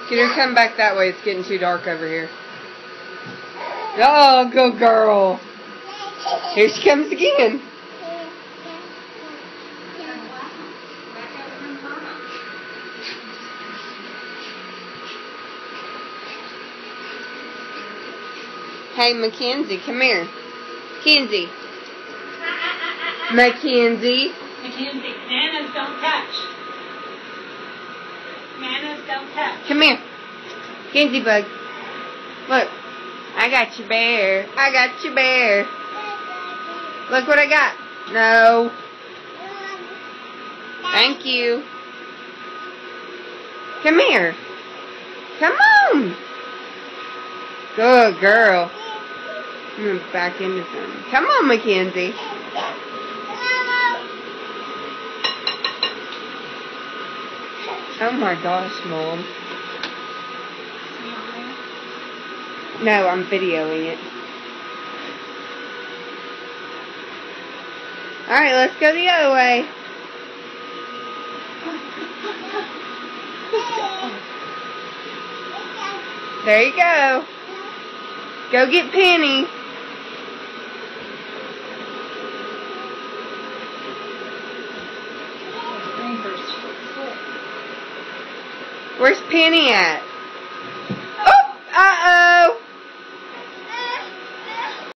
Get her come back that way. It's getting too dark over here. Oh, good girl. Here she comes again. Hey, Mackenzie, come here. Mackenzie. Mackenzie. Mackenzie, nanas don't touch. Nanas don't touch. Come here. Mackenzie bug. Look. I got your bear. I got your bear. Look what I got. No. Thank you. Come here. Come on. Good girl. I'm going to back into something. Come on, Mackenzie. Oh my gosh, Mom. No, I'm videoing it. Alright, let's go the other way. There you go. Go get Penny. Where's Penny at?